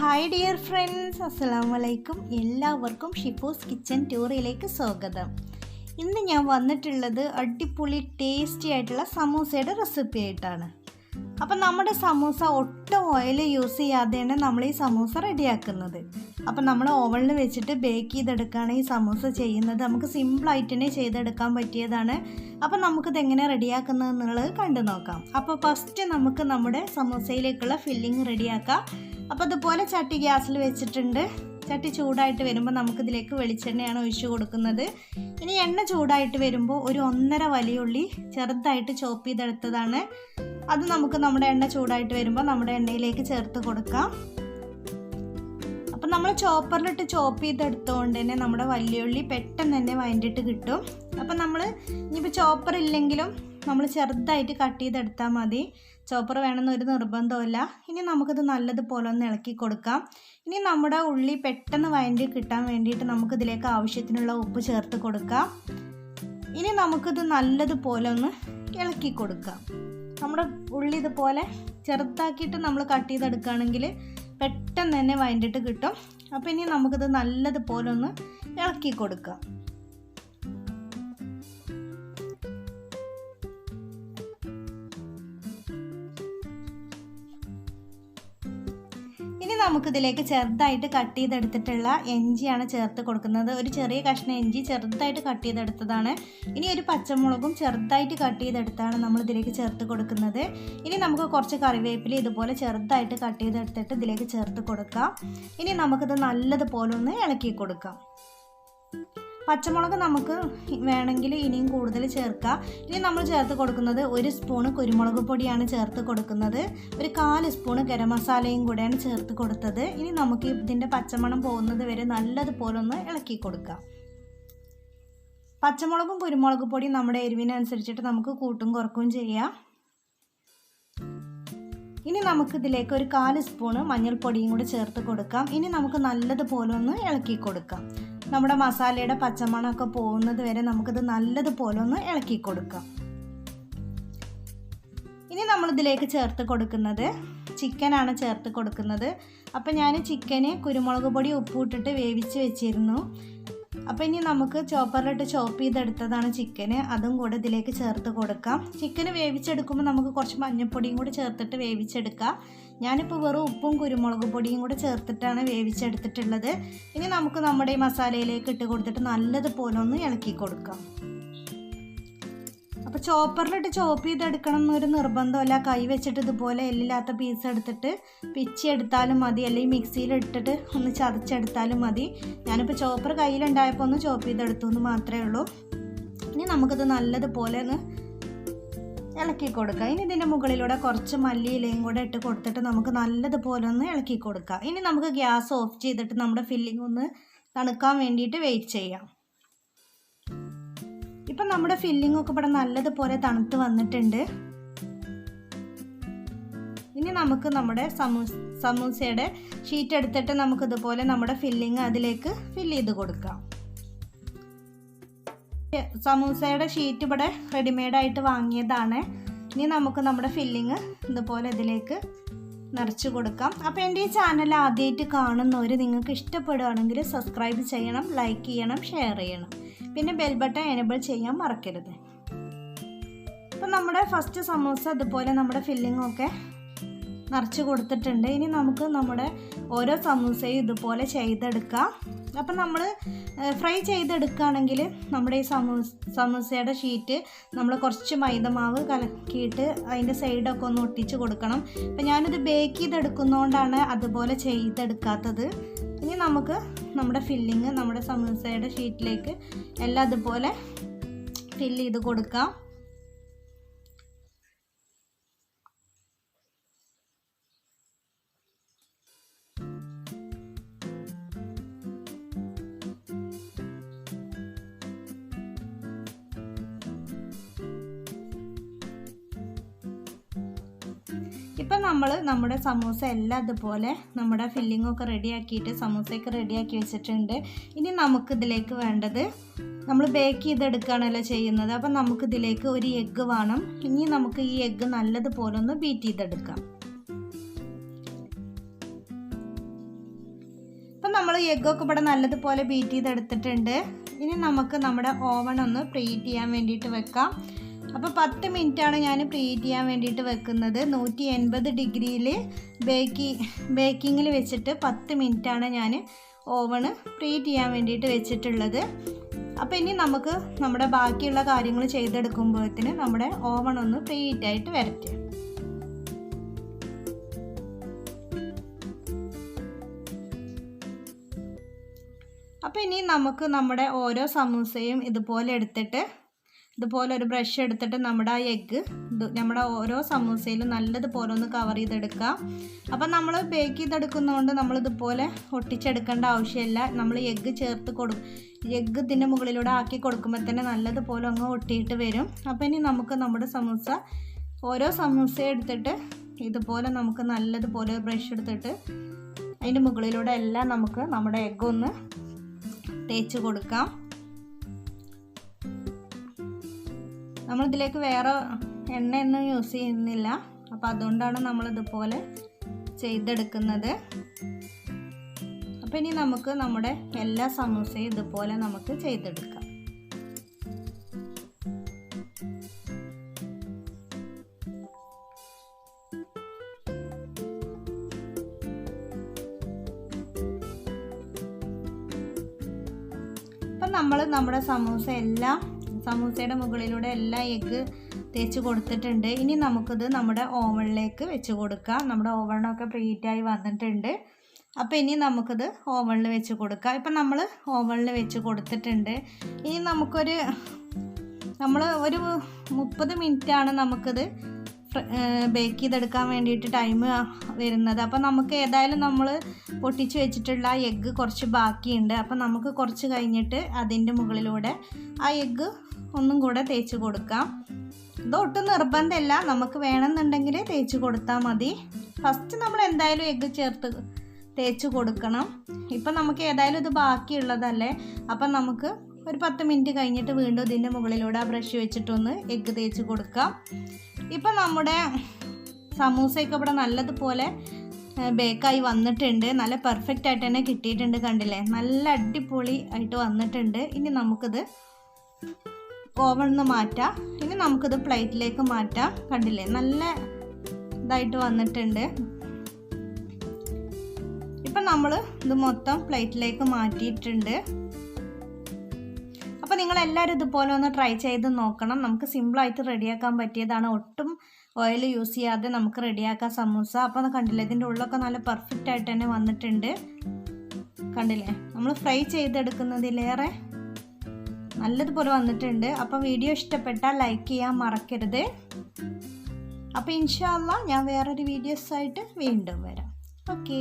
Hi dear friends, അസ്സലാമലൈക്കും. എല്ലാവർക്കും ഷിഫൂസ് kitchen ടൂറിലേക്ക് സ്വാഗതം. ഇന്ന് ഞാൻ വന്നിട്ടുള്ളത് അടിപൊളി ടേസ്റ്റി ആയിട്ടുള്ള സമൂസയുടെ റെസിപ്പി ആയിട്ടാണ്. അപ്പം നമ്മുടെ സമൂസ ഒട്ടും ഓയിൽ യൂസ് ചെയ്യാതെയാണ് നമ്മൾ ഈ സമൂസ റെഡിയാക്കുന്നത്. അപ്പം നമ്മൾ ഓവനിൽ വെച്ചിട്ട് ബേക്ക് ചെയ്തെടുക്കുകയാണ് ഈ സമൂസ ചെയ്യുന്നത്. നമുക്ക് സിമ്പിളായിട്ട് തന്നെ ചെയ്തെടുക്കാൻ പറ്റിയതാണ്. അപ്പം നമുക്കിത് എങ്ങനെ റെഡിയാക്കുന്നത് എന്നുള്ളത് കണ്ടു നോക്കാം. അപ്പോൾ ഫസ്റ്റ് നമുക്ക് നമ്മുടെ സമൂസയിലേക്കുള്ള ഫില്ലിങ് റെഡിയാക്കാം. അപ്പോൾ അതുപോലെ ചട്ടി ഗ്യാസിൽ വെച്ചിട്ടുണ്ട്. ചട്ടി ചൂടായിട്ട് വരുമ്പോൾ നമുക്കിതിലേക്ക് വെളിച്ചെണ്ണയാണ് ഒഴിച്ചു കൊടുക്കുന്നത്. ഇനി എണ്ണ ചൂടായിട്ട് വരുമ്പോൾ ഒരു 1.5 വലിയ ഉള്ളി ചെറുതായിട്ട് ചോപ്പ് ചെയ്തെടുത്തതാണ്. അത് നമുക്ക് നമ്മുടെ എണ്ണ ചൂടായിട്ട് വരുമ്പോൾ നമ്മുടെ എണ്ണയിലേക്ക് ചേർത്ത് കൊടുക്കാം. അപ്പം നമ്മൾ ചോപ്പറിലിട്ട് ചോപ്പ് ചെയ്തെടുത്തുകൊണ്ട് തന്നെ നമ്മുടെ വലിയ ഉള്ളി പെട്ടെന്ന് തന്നെ വഴണ്ടിട്ട് കിട്ടും. അപ്പം നമ്മൾ ഇനിയിപ്പോൾ ചോപ്പർ ഇല്ലെങ്കിലും നമ്മൾ ചെറുതായിട്ട് കട്ട് ചെയ്തെടുത്താൽ മതി. ചോപ്പർ വേണമെന്നൊരു നിർബന്ധമില്ല. ഇനി നമുക്കിത് നല്ലതുപോലെ ഒന്ന് ഇളക്കി കൊടുക്കാം. ഇനി നമ്മുടെ ഉള്ളി പെട്ടെന്ന് വഴണ്ടി കിട്ടാൻ വേണ്ടിയിട്ട് നമുക്കിതിലേക്ക് ആവശ്യത്തിനുള്ള ഉപ്പ് ചേർത്ത് കൊടുക്കാം. ഇനി നമുക്കിത് നല്ലതുപോലെ ഒന്ന് ഇളക്കി കൊടുക്കാം. നമ്മുടെ ഉള്ളി ഇതുപോലെ ചെറുതാക്കിയിട്ട് നമ്മൾ കട്ട് ചെയ്തെടുക്കുകയാണെങ്കിൽ പെട്ടെന്ന് തന്നെ വഴണ്ടിട്ട് കിട്ടും. അപ്പോൾ ഇനി നമുക്കിത് നല്ലതുപോലെ ഒന്ന് ഇളക്കി കൊടുക്കാം. ഇനി നമുക്കിതിലേക്ക് ചെറുതായിട്ട് കട്ട് ചെയ്തെടുത്തിട്ടുള്ള ഇഞ്ചിയാണ് ചേർത്ത് കൊടുക്കുന്നത്. ഒരു ചെറിയ കഷ്ണം ഇഞ്ചി ചെറുതായിട്ട് കട്ട് ചെയ്തെടുത്തതാണ്. ഇനി ഒരു പച്ചമുളകും ചെറുതായിട്ട് കട്ട് ചെയ്തെടുത്താണ് നമ്മൾ ഇതിലേക്ക് ചേർത്ത് കൊടുക്കുന്നത്. ഇനി നമുക്ക് കുറച്ച് കറിവേപ്പില ഇതുപോലെ ചെറുതായിട്ട് കട്ട് ചെയ്തെടുത്തിട്ട് ഇതിലേക്ക് ചേർത്ത് കൊടുക്കാം. ഇനി നമുക്കിത് നല്ലതുപോലെ ഒന്ന് ഇളക്കി കൊടുക്കാം. പച്ചമുളക് നമുക്ക് വേണമെങ്കിൽ ഇനിയും കൂടുതൽ ചേർക്കാം. ഇനി നമ്മൾ ചേർത്ത് കൊടുക്കുന്നത് 1 സ്പൂണ് കുരുമുളക് പൊടിയാണ് ചേർത്ത് കൊടുക്കുന്നത്. ഒരു 1/4 സ്പൂണ് ഗരം മസാലയും കൂടെയാണ് ചേർത്ത് കൊടുത്തത്. ഇനി നമുക്ക് ഇതിൻ്റെ പച്ചമണം പോകുന്നത് വരെ നല്ലതുപോലെ ഒന്ന് ഇളക്കി കൊടുക്കാം. പച്ചമുളകും കുരുമുളക് പൊടിയും നമ്മുടെ എരിവിനനുസരിച്ചിട്ട് നമുക്ക് കൂട്ടും കുറക്കും ചെയ്യാം. ഇനി നമുക്കിതിലേക്ക് ഒരു 1/4 സ്പൂണ് മഞ്ഞൾപ്പൊടിയും കൂടി ചേർത്ത് കൊടുക്കാം. ഇനി നമുക്ക് നല്ലതുപോലെ ഒന്ന് ഇളക്കി കൊടുക്കാം. നമ്മുടെ മസാലയുടെ പച്ചമണമൊക്കെ പോകുന്നത് വരെ നമുക്കിത് നല്ലതുപോലെ ഒന്ന് ഇളക്കി കൊടുക്കാം. ഇനി നമ്മളിതിലേക്ക് ചേർത്ത് കൊടുക്കുന്നത് ചിക്കനാണ് ചേർത്ത് കൊടുക്കുന്നത്. അപ്പം ഞാൻ ചിക്കന് കുരുമുളക് പൊടി ഉപ്പ് ഇട്ടിട്ട് വേവിച്ച് വെച്ചിരുന്നു. അപ്പോൾ ഇനി നമുക്ക് ചോപ്പറിലിട്ട് ചോപ്പ് ചെയ്തെടുത്തതാണ് ചിക്കന്. അതും കൂടെ ഇതിലേക്ക് ചേർത്ത് കൊടുക്കാം. ചിക്കന് വേവിച്ചെടുക്കുമ്പോൾ നമുക്ക് കുറച്ച് മഞ്ഞൾപ്പൊടിയും കൂടി ചേർത്തിട്ട് വേവിച്ചെടുക്കാം. ഞാനിപ്പോൾ വെറും ഉപ്പും കുരുമുളക് പൊടിയും കൂടെ ചേർത്തിട്ടാണ് വേവിച്ചെടുത്തിട്ടുള്ളത്. ഇനി നമുക്ക് നമ്മുടെ ഈ മസാലയിലേക്ക് ഇട്ട് കൊടുത്തിട്ട് നല്ലതുപോലെ ഒന്ന് ഇളക്കി കൊടുക്കാം. അപ്പോൾ ചോപ്പറിലിട്ട് ചോപ്പ് ചെയ്തെടുക്കണം എന്നൊരു നിർബന്ധമല്ല. കൈ വെച്ചിട്ട് ഇതുപോലെ എല്ലില്ലാത്ത പീസ് എടുത്തിട്ട് പിച്ചി എടുത്താലും മതി, അല്ലെങ്കിൽ മിക്സിയിലിട്ടിട്ട് ഒന്ന് ചതച്ചെടുത്താലും മതി. ഞാനിപ്പോൾ ചോപ്പർ കയ്യിലുണ്ടായപ്പോൾ ഒന്ന് ചോപ്പ് ചെയ്തെടുത്തു എന്ന് മാത്രമേ ഉള്ളൂ. ഇനി നമുക്കിത് നല്ലതുപോലെ ഒന്ന് ഇളക്കി കൊടുക്കാം. ഇനി ഇതിൻ്റെ മുകളിലൂടെ കുറച്ച് മല്ലിയിലയും കൂടെ ഇട്ട് കൊടുത്തിട്ട് നമുക്ക് നല്ലതുപോലെ ഒന്ന് ഇളക്കി കൊടുക്കാം. ഇനി നമുക്ക് ഗ്യാസ് ഓഫ് ചെയ്തിട്ട് നമ്മുടെ ഫില്ലിംഗ് ഒന്ന് തണുക്കാൻ വേണ്ടിയിട്ട് വെയിറ്റ് ചെയ്യാം. ഇപ്പം നമ്മുടെ ഫില്ലിംഗ് ഒക്കെ ഇവിടെ നല്ലതുപോലെ തണുത്ത് വന്നിട്ടുണ്ട്. ഇനി നമുക്ക് നമ്മുടെ സമൂസയുടെ ഷീറ്റ് എടുത്തിട്ട് നമുക്കിതുപോലെ നമ്മുടെ ഫില്ലിംഗ് അതിലേക്ക് ഫില്ല് ചെയ്ത് കൊടുക്കാം. സമൂസയുടെ ഷീറ്റ് ഇവിടെ റെഡിമെയ്ഡായിട്ട് വാങ്ങിയതാണ്. ഇനി നമുക്ക് നമ്മുടെ ഫില്ലിങ് ഇതുപോലെ ഇതിലേക്ക് നിറച്ച് കൊടുക്കാം. അപ്പോൾ എൻ്റെ ഈ ചാനൽ ആദ്യമായിട്ട് കാണുന്നവർ നിങ്ങൾക്ക് ഇഷ്ടപ്പെടുകയാണെങ്കിൽ സബ്സ്ക്രൈബ് ചെയ്യണം, ലൈക്ക് ചെയ്യണം, ഷെയർ ചെയ്യണം. പിന്നെ ബെൽ ബട്ടൺ എനേബിൾ ചെയ്യാൻ മറക്കരുത്. അപ്പോൾ നമ്മുടെ ഫസ്റ്റ് സമൂസ ഇതുപോലെ നമ്മുടെ ഫില്ലിങ്ങൊക്കെ നിറച്ച് കൊടുത്തിട്ടുണ്ട്. ഇനി നമുക്ക് നമ്മുടെ ഓരോ സമൂസയും ഇതുപോലെ ചെയ്തെടുക്കാം. അപ്പം നമ്മൾ ഫ്രൈ ചെയ്തെടുക്കുകയാണെങ്കിൽ നമ്മുടെ ഈ സമൂസയുടെ ഷീറ്റ് നമ്മൾ കുറച്ച് മൈദമാവ് കലക്കിയിട്ട് അതിൻ്റെ സൈഡൊക്കെ ഒന്ന് ഒട്ടിച്ച് കൊടുക്കണം. അപ്പം ഞാനിത് ബേക്ക് ചെയ്തെടുക്കുന്നതുകൊണ്ടാണ് അതുപോലെ ചെയ്തെടുക്കാത്തത്. ഇനി നമുക്ക് നമ്മുടെ ഫില്ലിങ് നമ്മുടെ സമൂസയുടെ ഷീറ്റിലേക്ക് എല്ലാം അതുപോലെ ഫില്ല് ചെയ്ത് കൊടുക്കാം. ഇപ്പം നമ്മുടെ സമൂസ എല്ലാം അതുപോലെ നമ്മുടെ ഫില്ലിങ്ങൊക്കെ റെഡിയാക്കിയിട്ട് സമൂസയൊക്കെ റെഡിയാക്കി വെച്ചിട്ടുണ്ട്. ഇനി നമുക്കിതിലേക്ക് വേണ്ടത് നമ്മൾ ബേക്ക് ചെയ്തെടുക്കുകയാണല്ലോ ചെയ്യുന്നത്. അപ്പം നമുക്കിതിലേക്ക് ഒരു എഗ്ഗ് വേണം. ഇനി നമുക്ക് ഈ എഗ്ഗ് നല്ലതുപോലെ ഒന്ന് ബീറ്റ് ചെയ്തെടുക്കാം. നമ്മൾ എഗ്ഗൊക്കെ ഇവിടെ നല്ലതുപോലെ ബീറ്റ് ചെയ്തെടുത്തിട്ടുണ്ട്. ഇനി നമുക്ക് നമ്മുടെ ഓവൺ ഒന്ന് പ്രീഹീറ്റ് ചെയ്യാൻ വേണ്ടിയിട്ട് വെക്കാം. അപ്പോൾ 10 മിനിറ്റാണ് ഞാൻ പ്രീഹീറ്റ് ചെയ്യാൻ വേണ്ടിയിട്ട് വെക്കുന്നത്. 180 ഡിഗ്രിയിൽ ബേക്കിങ്ങിൽ വെച്ചിട്ട് 10 മിനിറ്റാണ് ഞാൻ ഓവണ് പ്രീഹീറ്റ് ചെയ്യാൻ വേണ്ടിയിട്ട് വെച്ചിട്ടുള്ളത്. അപ്പോൾ ഇനി നമുക്ക് നമ്മുടെ ബാക്കിയുള്ള കാര്യങ്ങൾ ചെയ്തെടുക്കുമ്പോഴത്തേന് നമ്മുടെ ഓവൺ ഒന്ന് പ്രീഹീറ്റായിട്ട് വരട്ടെ. അപ്പോൾ ഇനി നമുക്ക് നമ്മുടെ ഓരോ സമൂസയും ഇതുപോലെ എടുത്തിട്ട് ഇതുപോലെ ഒരു ബ്രഷ് എടുത്തിട്ട് നമ്മുടെ ആ എഗ്ഗ് നമ്മുടെ ഓരോ സമൂസയിലും നല്ലതുപോലെ ഒന്ന് കവർ ചെയ്തെടുക്കാം. അപ്പം നമ്മൾ ബേക്ക് ചെയ്തെടുക്കുന്നതുകൊണ്ട് നമ്മളിതുപോലെ ഒട്ടിച്ചെടുക്കേണ്ട ആവശ്യമില്ല. നമ്മൾ എഗ്ഗ് എഗ്ഗ് ഇതിൻ്റെ മുകളിലൂടെ ആക്കി കൊടുക്കുമ്പോൾ തന്നെ നല്ലതുപോലെ അങ്ങ് ഒട്ടിയിട്ട് വരും. അപ്പോൾ ഇനി നമുക്ക് നമ്മുടെ സമൂസ ഓരോ സമൂസയും എടുത്തിട്ട് ഇതുപോലെ നമുക്ക് നല്ലതുപോലെ ബ്രഷ് എടുത്തിട്ട് അതിൻ്റെ മുകളിലൂടെ എല്ലാം നമുക്ക് നമ്മുടെ എഗ്ഗ് ഒന്ന് തേച്ച് കൊടുക്കാം. നമ്മളിതിലേക്ക് വേറെ എണ്ണയൊന്നും യൂസ് ചെയ്യുന്നില്ല. അപ്പോൾ അതുകൊണ്ടാണ് നമ്മളിതുപോലെ ചെയ്തെടുക്കുന്നത്. അപ്പോൾ ഇനി നമുക്ക് നമ്മുടെ എല്ലാ സമൂസയും ഇതുപോലെ നമുക്ക് ചെയ്തെടുക്കാം. അപ്പം നമ്മൾ നമ്മുടെ സമൂസയുടെ മുകളിലൂടെ എല്ലാ എഗ്ഗ് തേച്ച് കൊടുത്തിട്ടുണ്ട്. ഇനി നമുക്കിത് നമ്മുടെ ഓവണിലേക്ക് വെച്ച് കൊടുക്കാം. നമ്മുടെ ഓവണൊക്കെ പ്രീഹീറ്റായി വന്നിട്ടുണ്ട്. അപ്പോൾ ഇനി നമുക്കിത് ഓവണിൽ വെച്ച് കൊടുക്കാം. ഇപ്പം നമ്മൾ ഓവണിൽ വെച്ച് കൊടുത്തിട്ടുണ്ട്. ഇനി നമ്മൾ ഒരു 30 മിനിറ്റാണ് നമുക്കിത് ബേക്ക് ചെയ്തെടുക്കാൻ വേണ്ടിയിട്ട് ടൈം വരുന്നത്. അപ്പോൾ നമുക്ക് ഏതായാലും നമ്മൾ പൊട്ടിച്ച് വെച്ചിട്ടുള്ള ആ എഗ്ഗ് കുറച്ച് ബാക്കിയുണ്ട്. അപ്പോൾ നമുക്ക് കുറച്ച് കഴിഞ്ഞിട്ട് അതിൻ്റെ മുകളിലൂടെ ആ എഗ്ഗ് ഒന്നും കൂടെ തേച്ച് കൊടുക്കാം. ഇതൊട്ടും നിർബന്ധമില്ല, നമുക്ക് വേണമെന്നുണ്ടെങ്കിൽ തേച്ച് കൊടുത്താൽ മതി. ഫസ്റ്റ് നമ്മൾ എന്തായാലും എഗ്ഗ് ചേർത്ത് തേച്ച് കൊടുക്കണം. ഇപ്പം നമുക്ക് ഏതായാലും ഇത് ബാക്കിയുള്ളതല്ലേ, അപ്പം നമുക്ക് ഒരു 10 മിനിറ്റ് കഴിഞ്ഞിട്ട് വീണ്ടും ഇതിൻ്റെ മുകളിലൂടെ ആ ബ്രഷ് വെച്ചിട്ടൊന്ന് എഗ്ഗ് തേച്ച് കൊടുക്കാം. ഇപ്പം നമ്മുടെ സമൂസയൊക്കെ ഇവിടെ നല്ലതുപോലെ ബേക്കായി വന്നിട്ടുണ്ട്. നല്ല പെർഫെക്റ്റ് ആയിട്ട് തന്നെ കിട്ടിയിട്ടുണ്ട്. കണ്ടില്ലേ, നല്ല അടിപൊളി ആയിട്ട് വന്നിട്ടുണ്ട്. ഇനി നമുക്കിത് ഓവണിൽ നിന്ന് മാറ്റാം. ഇനി നമുക്കിത് പ്ലേറ്റിലേക്ക് മാറ്റാം. കണ്ടില്ലേ, നല്ല ഇതായിട്ട് വന്നിട്ടുണ്ട്. ഇപ്പം നമ്മൾ ഇത് മൊത്തം പ്ലേറ്റിലേക്ക് മാറ്റിയിട്ടുണ്ട്. അപ്പോൾ നിങ്ങളെല്ലാവരും ഇതുപോലെ ഒന്ന് ട്രൈ ചെയ്ത് നോക്കണം. നമുക്ക് സിമ്പിളായിട്ട് റെഡിയാക്കാൻ പറ്റിയതാണ്. ഒട്ടും ഓയിൽ യൂസ് ചെയ്യാതെ നമുക്ക് റെഡിയാക്കാം സമൂസ. അപ്പോൾ കണ്ടില്ലേ, ഇതിൻ്റെ ഉള്ളൊക്കെ നല്ല പെർഫെക്റ്റ് ആയിട്ട് തന്നെ വന്നിട്ടുണ്ട്. കണ്ടില്ലേ, നമ്മൾ ഫ്രൈ ചെയ്തെടുക്കുന്നതിലേറെ നല്ലതുപോലെ വന്നിട്ടുണ്ട്. അപ്പോൾ വീഡിയോ ഇഷ്ടപ്പെട്ടാൽ ലൈക്ക് ചെയ്യാൻ മറക്കരുത്. അപ്പോൾ ഇൻഷാ അല്ലാഹ് ഞാൻ വേറൊരു വീഡിയോസായിട്ട് വീണ്ടും വരാം. ഓക്കേ.